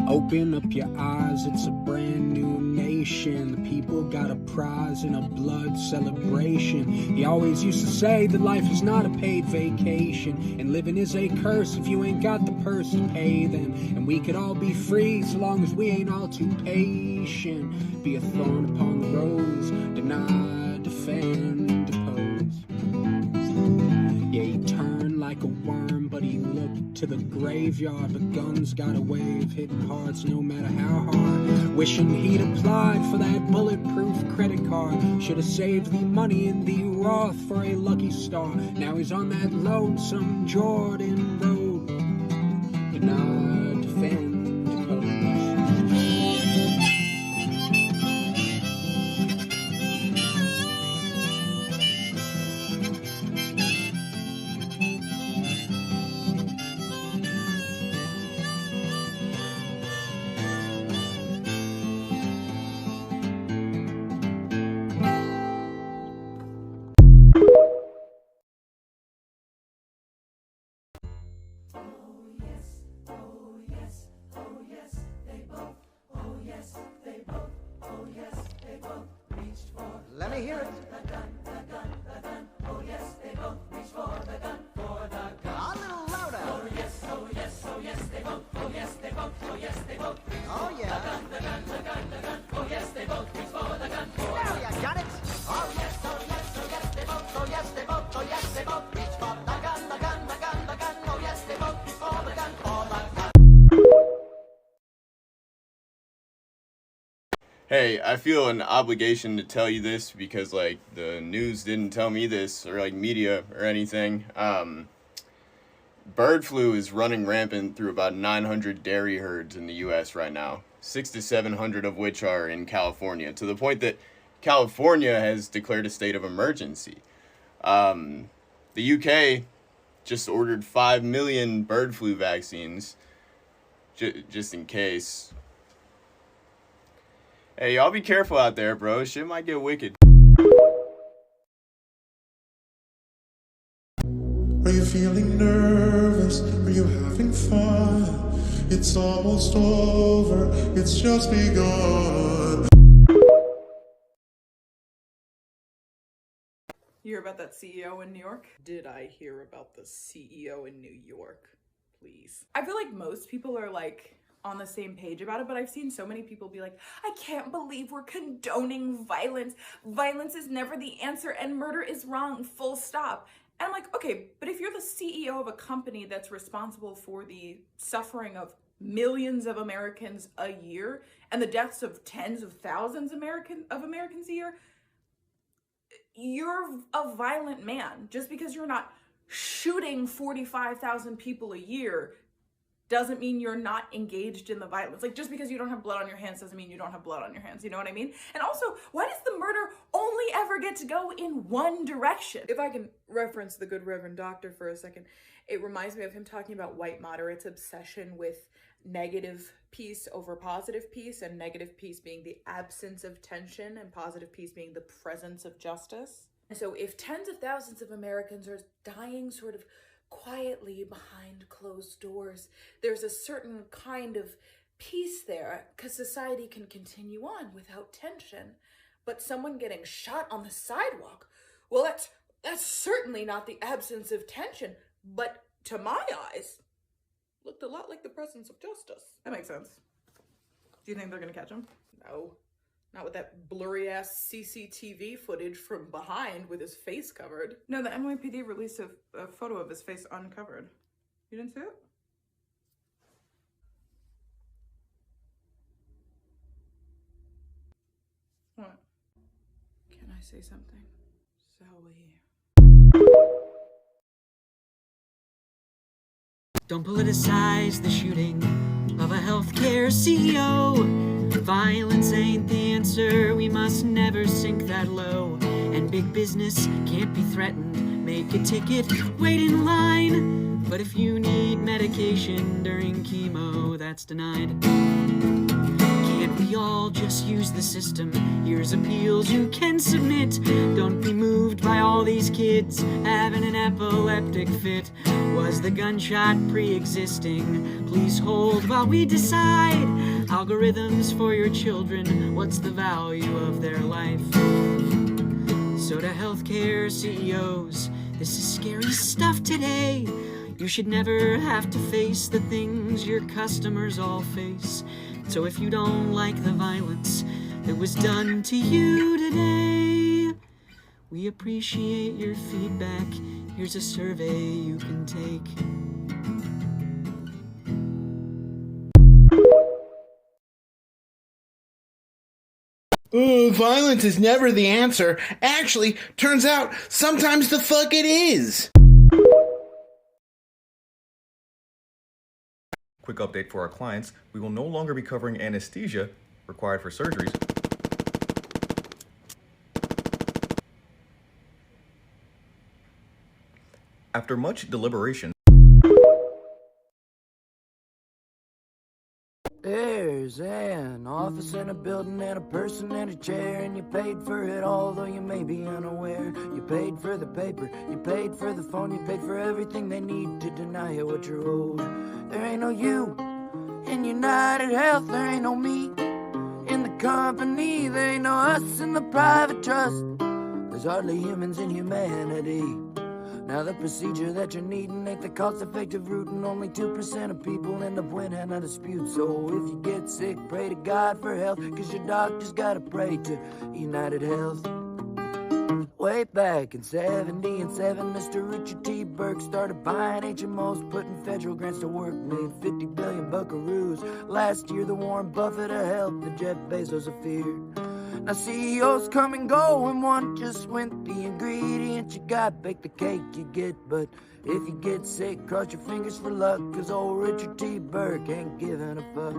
Open up your eyes, it's a brand new nation. The people got a prize in a blood celebration. He always used to say that life is not a paid vacation, and living is a curse if you ain't got the purse to pay them. And we could all be free so long as we ain't all too patient. Be a thorn upon the rose, deny, defend, oppose. Yeah, he turned like a worm, but he looked to the graveyard. But guns got a way of hitting hearts no matter how hard. Wishing he'd applied for that bulletproof credit card. Should have saved the money in the Roth for a lucky star. Now he's on that lonesome Jordan road. Deny, defend, oppose. Let me hear it. Oh yes, they both reach for the gun, for the gun. A little louder. Oh yes, oh yes, oh yes, they both. Oh yes, they both. Oh yes, they both. Oh yeah. The gun, the gun, the gun. Oh yes, they both reach for the gun. Now you got it. Oh yes, oh yes, oh yes, they both. Oh yes, they both. Oh yes, they both reach for the gun, the gun, the gun, the gun. Oh yes, they both reach for the gun, for the gun. Hey, I feel an obligation to tell you this because, like, the news didn't tell me this, or, like, media or anything. Bird flu is running rampant through about 900 dairy herds in the U.S. right now, 600 to 700 of which are in California, to the point that California has declared a state of emergency. The UK just ordered 5 million bird flu vaccines, just in case. Hey, y'all be careful out there, bro. Shit might get wicked. Are you feeling nervous? Are you having fun? It's almost over. It's just begun. You hear about that CEO in New York? Did I hear about the CEO in New York? Please. I feel like most people are like on the same page about it, but I've seen so many people be like, I can't believe we're condoning violence. Violence is never the answer and murder is wrong, full stop. And I'm like, okay, but if you're the CEO of a company that's responsible for the suffering of millions of Americans a year and the deaths of tens of thousands of Americans a year, you're a violent man. Just because you're not shooting 45,000 people a year doesn't mean you're not engaged in the violence. Like, just because you don't have blood on your hands doesn't mean you don't have blood on your hands. You know what I mean? And also, why does the murder only ever get to go in one direction? If I can reference the good Reverend Doctor for a second, it reminds me of him talking about white moderates' obsession with negative peace over positive peace, and negative peace being the absence of tension and positive peace being the presence of justice. And so if tens of thousands of Americans are dying sort of quietly behind closed doors, there's a certain kind of peace there because society can continue on without tension. But someone getting shot on the sidewalk, well, that's certainly not the absence of tension, but to my eyes looked a lot like the presence of justice. That makes sense. Do you think they're gonna catch him? No. Not with that blurry-ass CCTV footage from behind with his face covered. No, the NYPD released a photo of his face uncovered. You didn't see it? What? Can I say something? Shall we? Don't politicize the shooting of a healthcare CEO. Violence ain't the answer, we must never sink that low. And big business can't be threatened, make a ticket, wait in line. But if you need medication during chemo, that's denied. Can't Can't we all just use the system? Here's appeals you can submit. Don't be moved by all these kids having an epileptic fit. Was the gunshot pre-existing? Please hold while we decide. Algorithms for your children, what's the value of their life? So to healthcare CEOs, this is scary stuff today. You should never have to face the things your customers all face. So if you don't like the violence that was done to you today, we appreciate your feedback. Here's a survey you can take. Violence is never the answer. Actually, turns out sometimes the fuck it is. Quick update for our clients, we will no longer be covering anesthesia required for surgeries. After much deliberation, there's an office and a building and a person and a chair, and you paid for it all, though you may be unaware. You paid for the paper, you paid for the phone, you paid for everything they need to deny you what you're owed. There ain't no you in United Health, there ain't no me in the company, there ain't no us in the private trust. There's hardly humans in humanity. Now the procedure that you're needing ain't the cost-effective route, and only 2% of people end up winning a dispute. So if you get sick, pray to God for health, cause your doctor's gotta pray to United Health. Way back in 77, Mr. Richard T. Burke started buying HMOs, putting federal grants to work, made 50 billion buckaroos. Last year the Warren Buffett of health, the Jeff Bezos of fear. Now CEOs come and go, and one just went. The ingredients you got, bake the cake you get. But if you get sick, cross your fingers for luck, cause old Richard T. Burke ain't giving a fuck.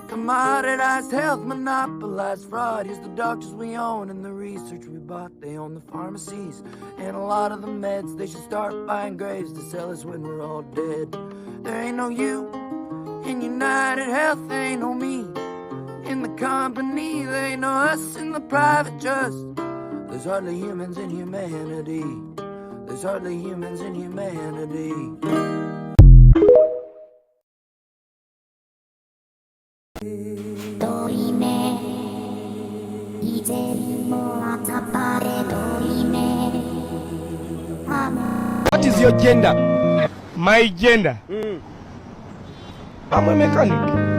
Commoditized health, monopolized fraud. Here's the doctors we own and the research we bought. They own the pharmacies and a lot of the meds. They should start buying graves to sell us when we're all dead. There ain't no you in United Health, there ain't no me in the company, there ain't no us in the private trust. There's hardly humans in humanity. There's hardly humans in humanity. What is your gender? My gender? I'm a mechanic.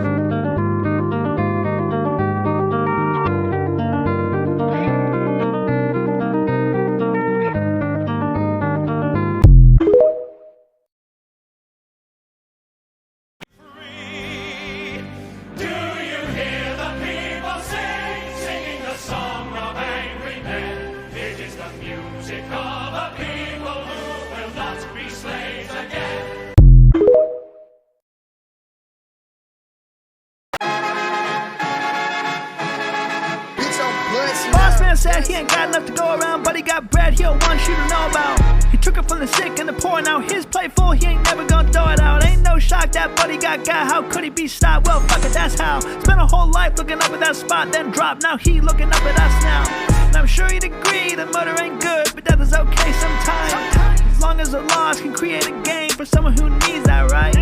Said he ain't got enough to go around, but he got bread he'll want you to know about. He took it from the sick and the poor, now his plate full, he ain't never gonna throw it out. Ain't no shock that buddy got, how could he be stopped? Well, fuck it, that's how. Spent a whole life looking up at that spot, then dropped, now he looking up at us now. And I'm sure he'd agree that murder ain't good, but death is okay sometimes. As long as the laws can create a game for someone who needs that, right?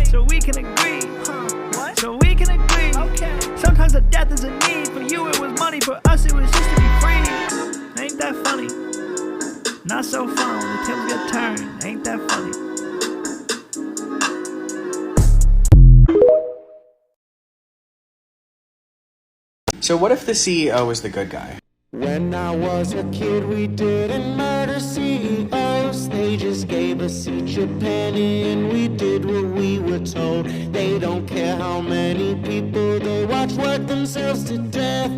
So we can agree. So we can agree. Sometimes a death is a need. For you it was money, for us it was just to be free. Ain't that funny? Not so fun when the tables get turned. Ain't that funny? So what if the CEO is the good guy? When I was a kid, we didn't murder CEOs. They just gave us each a penny and we did what we were told. They don't care how many people they watch work themselves to death.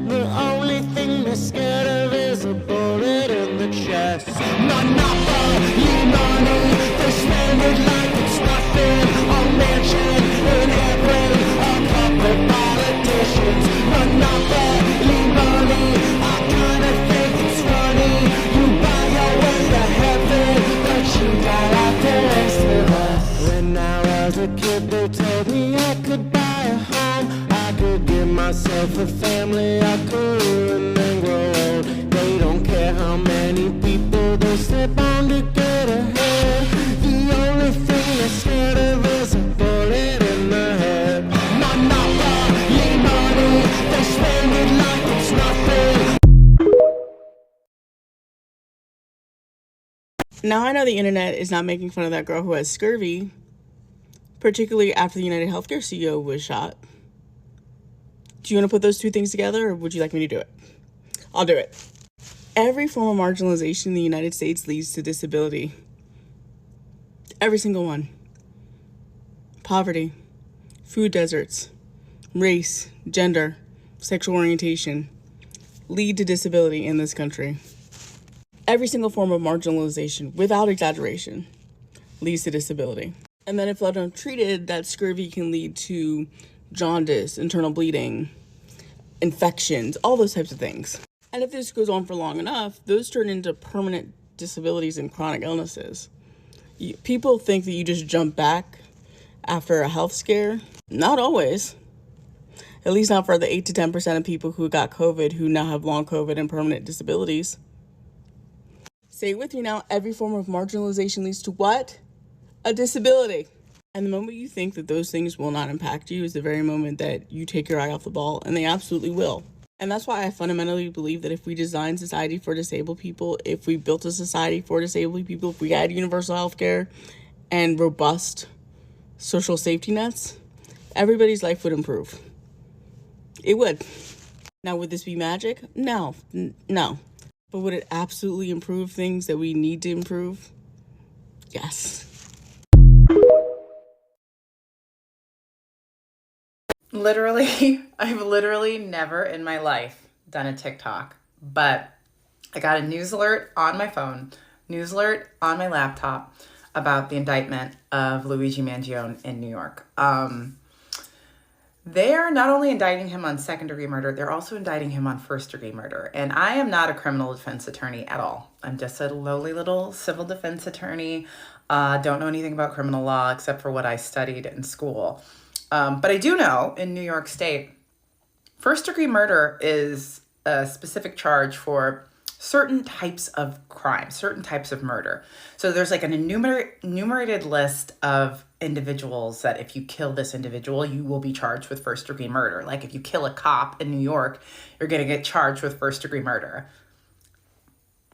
The only thing they're scared of is a bullet in the chest. Monopoly money, they spend it like it's nothing. A mansion in heaven, a couple politicians. Monopoly money, I kinda think it's funny. You buy your way to heaven, but you got out the rest of us. When I was a kid, they told me I could buy a home. I could get my myself a family I could ruin and grow old. They don't care how many people they step on to get ahead. The only thing they're scared of is a bullet in the head. Monopoly money, they spend it like it's nothing. Now I know the internet is not making fun of that girl who has scurvy, particularly after the United Healthcare CEO was shot. Do you want to put those two things together, or would you like me to do it? I'll do it. Every form of marginalization in the United States leads to disability. Every single one. Poverty, food deserts, race, gender, sexual orientation lead to disability in this country. Every single form of marginalization, without exaggeration, leads to disability. And then if left untreated, that scurvy can lead to jaundice, internal bleeding, infections, all those types of things. And if this goes on for long enough, those turn into permanent disabilities and chronic illnesses. People think that you just jump back after a health scare. Not always. At least not for the 8 to 10% of people who got COVID who now have long COVID and permanent disabilities. Say it with me now. Every form of marginalization leads to what? A disability. And the moment you think that those things will not impact you is the very moment that you take your eye off the ball, and they absolutely will. And that's why I fundamentally believe that if we design society for disabled people, if we built a society for disabled people, if we had universal health care and robust social safety nets, everybody's life would improve. It would. Now, would this be magic? No. No. But would it absolutely improve things that we need to improve? Yes. I've literally never in my life done a TikTok, but I got a news alert on my phone, news alert on my laptop about the indictment of Luigi Mangione in New York. They're not only indicting him on second-degree murder, they're also indicting him on first-degree murder. And I am not a criminal defense attorney at all. I'm just a lowly little civil defense attorney. Don't know anything about criminal law except for what I studied in school. But I do know in New York State, first-degree murder is a specific charge for certain types of crime, certain types of murder. So there's like an enumerated list of individuals that if you kill this individual, you will be charged with first degree murder. Like if you kill a cop in New York, you're going to get charged with first degree murder.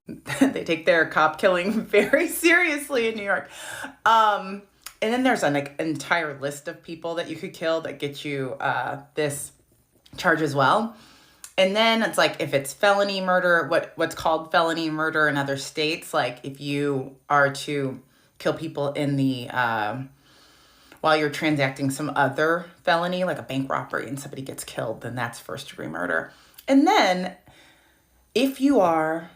They take their cop killing very seriously in New York. And then there's an entire list of people that you could kill that get you this charge as well. And then it's like if it's felony murder, what's called felony murder in other states, like if you are to kill people in the while you're transacting some other felony, like a bank robbery, and somebody gets killed, then that's first degree murder. And then if you are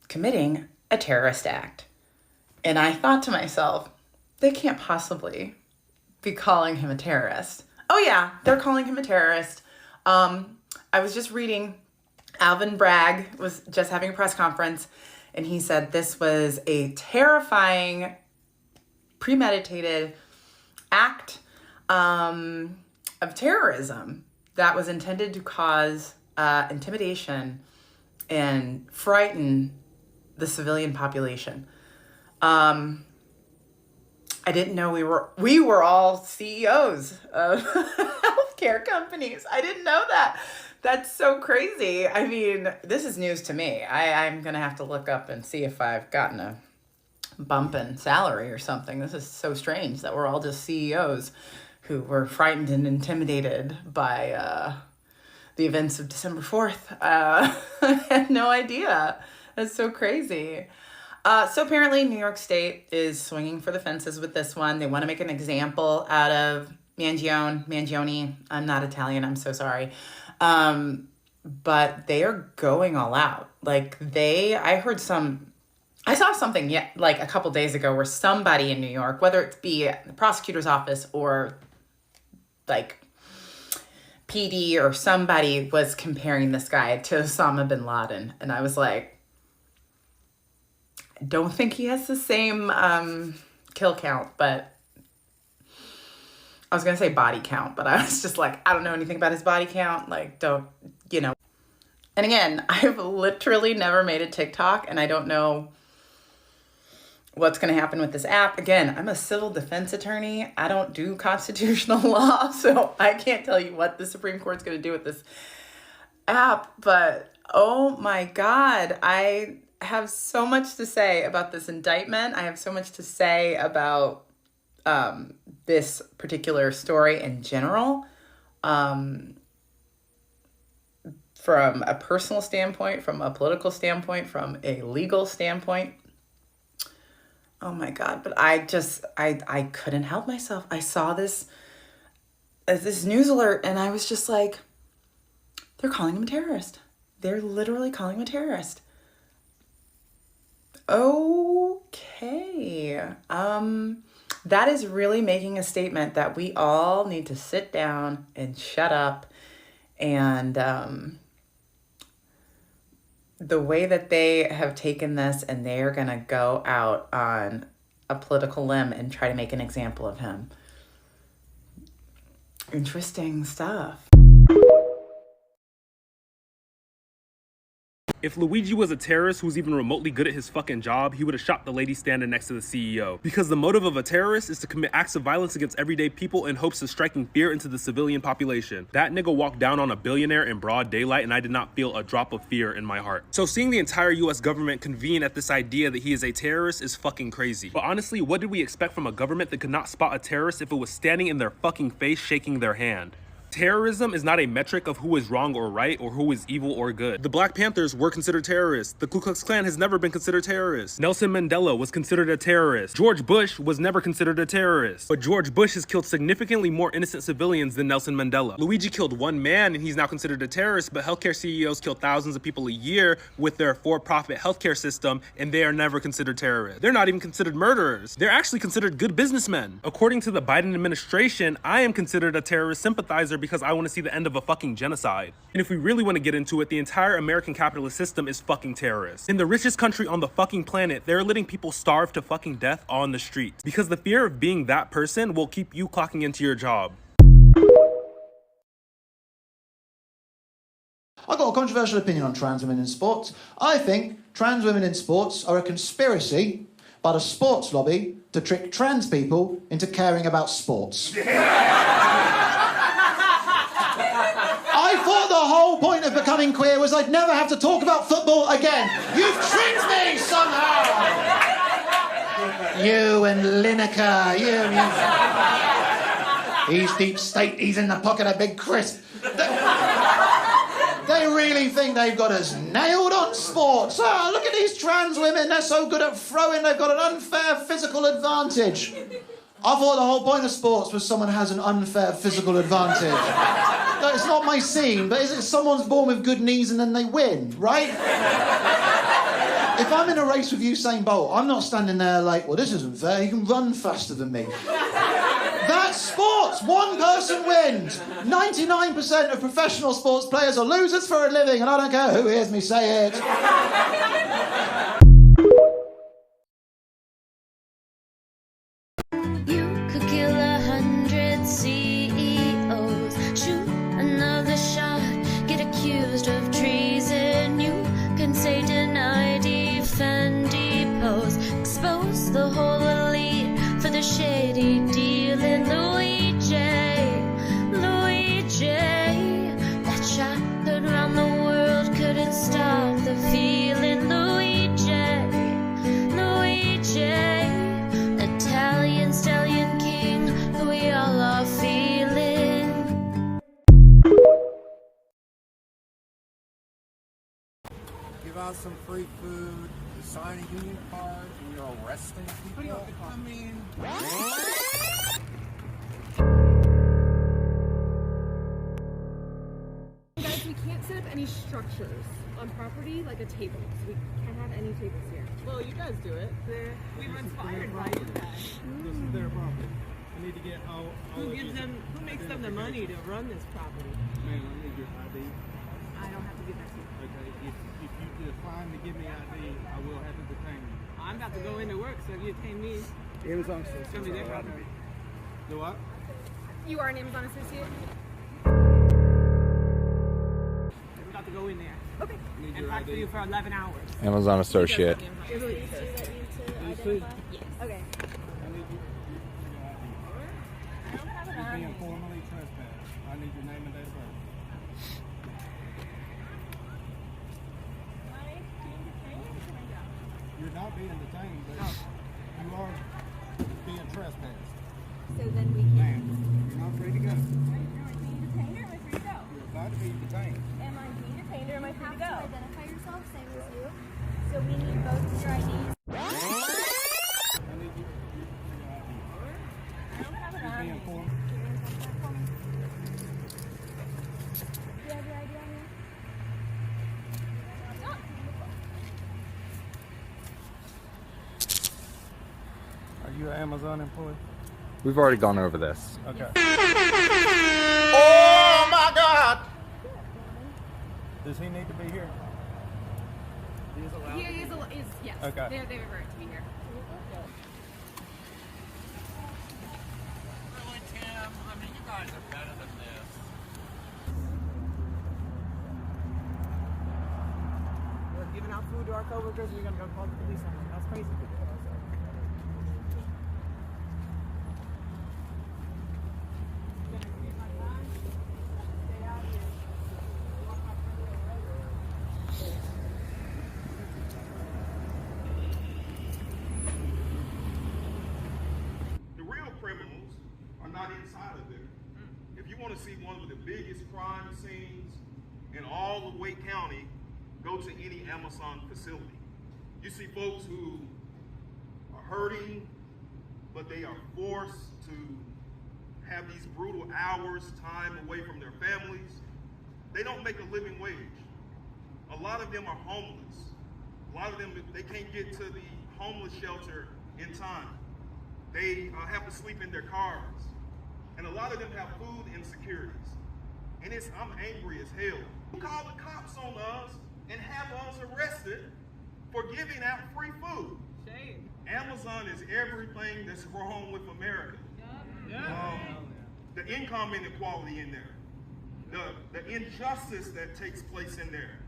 committing a terrorist act, and I thought to myself, they can't possibly be calling him a terrorist. Oh yeah, they're calling him a terrorist. I was just reading, Alvin Bragg was just having a press conference, and he said this was a terrifying, premeditated act of terrorism that was intended to cause intimidation and frighten the civilian population. I didn't know we were all CEOs of healthcare companies. I didn't know that. That's so crazy. I mean, this is news to me. I'm going to have to look up and see if I've gotten a bump in salary or something. This is so strange that we're all just CEOs who were frightened and intimidated by the events of December 4th. I had no idea. That's so crazy. So apparently New York State is swinging for the fences with this one. They want to make an example out of Mangione. I'm not Italian. I'm so sorry. But they are going all out. I saw something like a couple days ago where somebody in New York, whether it be the prosecutor's office or like PD or somebody, was comparing this guy to Osama bin Laden. And I was like, I don't think he has the same kill count, but I was going to say body count, but I was just like, I don't know anything about his body count. Like, don't, you know. And again, I've literally never made a TikTok, and I don't know what's going to happen with this app. Again, I'm a civil defense attorney. I don't do constitutional law, so I can't tell you what the Supreme Court's going to do with this app. But oh my God, I have so much to say about this indictment. I have so much to say about this particular story in general. From a personal standpoint, from a political standpoint, from a legal standpoint. Oh my God, but I couldn't help myself. I saw this news alert and I was just like, they're calling him a terrorist. They're literally calling him a terrorist. Okay. That is really making a statement that we all need to sit down and shut up. And the way that they have taken this, and they are going to go out on a political limb and try to make an example of him. Interesting stuff. If Luigi was a terrorist who was even remotely good at his fucking job, he would have shot the lady standing next to the CEO. Because the motive of a terrorist is to commit acts of violence against everyday people in hopes of striking fear into the civilian population. That nigga walked down on a billionaire in broad daylight and I did not feel a drop of fear in my heart. So seeing the entire US government convene at this idea that he is a terrorist is fucking crazy. But honestly, what did we expect from a government that could not spot a terrorist if it was standing in their fucking face shaking their hand? Terrorism is not a metric of who is wrong or right or who is evil or good. The Black Panthers were considered terrorists. The Ku Klux Klan has never been considered terrorists. Nelson Mandela was considered a terrorist. George Bush was never considered a terrorist. But George Bush has killed significantly more innocent civilians than Nelson Mandela. Luigi killed one man and he's now considered a terrorist, but healthcare CEOs kill thousands of people a year with their for-profit healthcare system and they are never considered terrorists. They're not even considered murderers. They're actually considered good businessmen. According to the Biden administration, I am considered a terrorist sympathizer because I want to see the end of a fucking genocide. And if we really want to get into it, the entire American capitalist system is fucking terrorist. In the richest country on the fucking planet, they're letting people starve to fucking death on the streets because the fear of being that person will keep you clocking into your job. I've got a controversial opinion on trans women in sports. I think trans women in sports are a conspiracy by the sports lobby to trick trans people into caring about sports. I thought the whole point of becoming queer was I'd never have to talk about football again. You've tricked me somehow! You and Lineker, he's deep state, he's in the pocket of Big Chris. They really think they've got us nailed on sports. Oh, look at these trans women, they're so good at throwing, they've got an unfair physical advantage. I thought the whole point of sports was someone has an unfair physical advantage. No, it's not my scene, but is it someone's born with good knees and then they win, right? If I'm in a race with Usain Bolt, I'm not standing there like, well, this isn't fair, he can run faster than me. That's sports, one person wins. 99% of professional sports players are losers for a living, and I don't care who hears me say it. Could kill 100 CEOs, shoot another shot, get accused of treason. You can say deny, defend, depose, expose the whole elite for the shady deal in Louis J. That shot heard round the world couldn't stop the feeling. Louis J. Italian stallion king, who we all are feeling. Give out some free food, sign a union card, and you're arresting people. I mean... Guys, we can't set up any structures on property like a table. So we can't have any tables here. Well, you guys do it. We were inspired by you guys. This is their property. I need to get all Who makes them the money to run this property? Man, I need your ID. I don't have to give that to you. Okay, if you decline to give me ID, I will have to detain you. I'm about to go into work, so if you detain me, It was on it's going to be their property. Do what? You are an Amazon associate? We got to go in there. Okay. And pack for you for 11 hours. Amazon associate. Yes. Okay. You're being formally trespassed. I need your name and date of birth. You're not being detained, but you are being trespassed. So then we can. You're not free to go. Am I being detained or am I free to go? You're about to be detained. Am I being detained or am I free to go? Identify yourself, same as you. So we need both of your IDs. I need you. I don't have an You're being ID. formed. Do you have your ID on you? Are you an Amazon employee? We've already gone over this. Okay. Oh my God! Does he need to be here? He is allowed. He is, yes. Okay. They have a right to be here. Really, Tim? I mean, you guys are better than this. We're giving out food to our coworkers. We're gonna go call the police on them. That's crazy. The real criminals are not inside of there. If you want to see one of the biggest crime scenes in all of Wake County, go to any Amazon facility. You see folks who are hurting, but they are forced to have these brutal hours, time away from their families. They don't make a living wage. A lot of them are homeless. A lot of them, they can't get to the homeless shelter in time. They have to sleep in their cars. And a lot of them have food insecurities. And I'm angry as hell. Call the cops on us and have us arrested for giving out free food. Shame. Amazon is everything that's wrong with America. The income inequality in there, the injustice that takes place in there.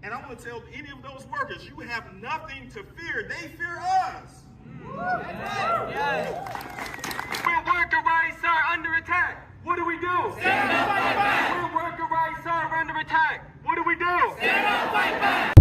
And I want to tell any of those workers, you have nothing to fear. They fear us. Where worker rights are under attack, what do we do? Stand up, fight back! Where worker rights are under attack, what do we do? Stand up, fight back!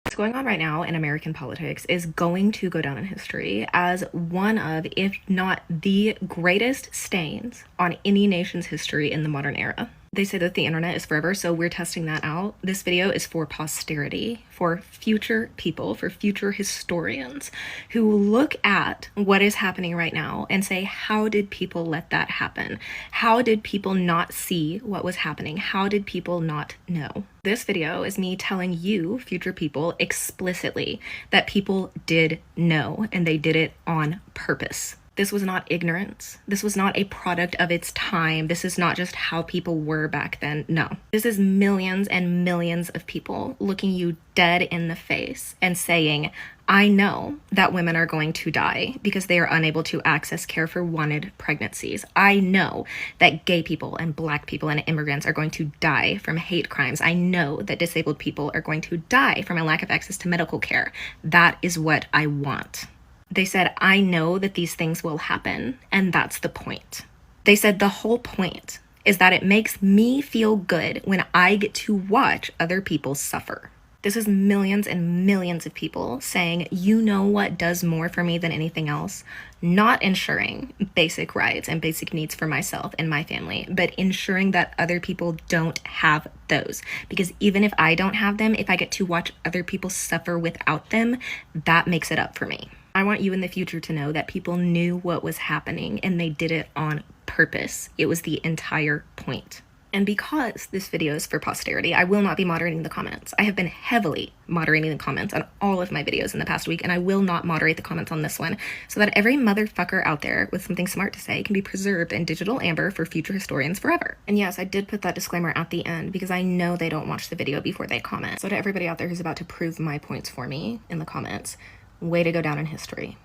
What's going on right now in American politics is going to go down in history as one of, if not the greatest stains on any nation's history in the modern era. They say that the internet is forever, so we're testing that out. This video is for posterity, for future people, for future historians who look at what is happening right now and say, how did people let that happen? How did people not see what was happening? How did people not know? This video is me telling you, future people, explicitly that people did know, and they did it on purpose. This was not ignorance. This was not a product of its time. This is not just how people were back then. No. This is millions and millions of people looking you dead in the face and saying, I know that women are going to die because they are unable to access care for wanted pregnancies. I know that gay people and black people and immigrants are going to die from hate crimes. I know that disabled people are going to die from a lack of access to medical care. That is what I want. They said, I know that these things will happen, and that's the point. They said the whole point is that it makes me feel good when I get to watch other people suffer. This is millions and millions of people saying, you know what does more for me than anything else? Not ensuring basic rights and basic needs for myself and my family, but ensuring that other people don't have those. Because even if I don't have them, if I get to watch other people suffer without them, that makes it up for me. I want you in the future to know that people knew what was happening and they did it on purpose. It was the entire point. And because this video is for posterity, I will not be moderating the comments. I have been heavily moderating the comments on all of my videos in the past week, and I will not moderate the comments on this one, so that every motherfucker out there with something smart to say can be preserved in digital amber for future historians forever. And yes, I did put that disclaimer at the end because I know they don't watch the video before they comment. So to everybody out there who's about to prove my points for me in the comments, way to go down in history.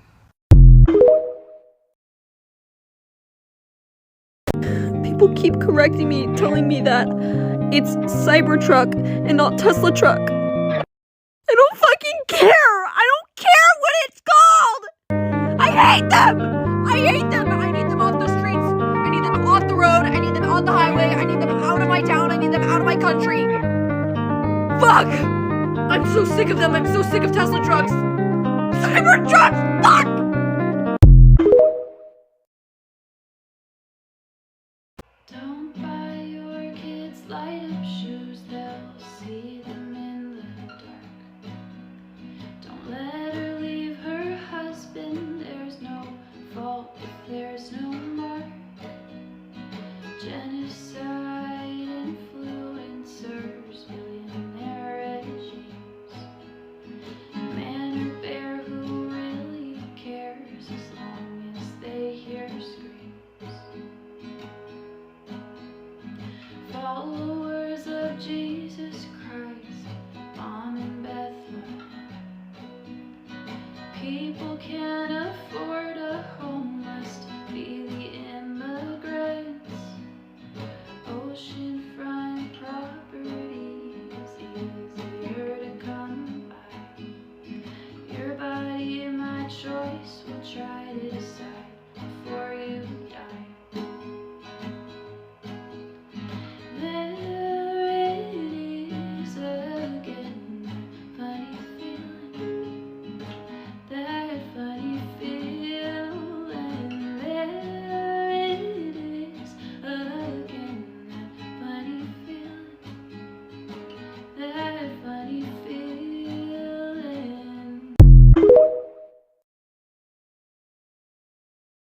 people keep correcting me, telling me that it's Cybertruck and not Tesla truck. I don't fucking care! I don't care what it's called! I hate them! I hate them! I need them off the streets. I need them off the road. I need them on the highway. I need them out of my town. I need them out of my country. Fuck! I'm so sick of them. I'm so sick of Tesla trucks. Cybertrucks! Fuck! Don't buy your kids light-up shoes, they'll see them in the dark. Don't let her leave her husband, there's no fault if there's no mark. Genocide influencers, billionaire regimes. Man or bear, who really cares as long as they hear screams? Followers of Jesus Christ, Mom in Bethlehem. People can't afford a home, must be the immigrants. Oceanfront property is easier to come by. Your body, my choice, will try to decide.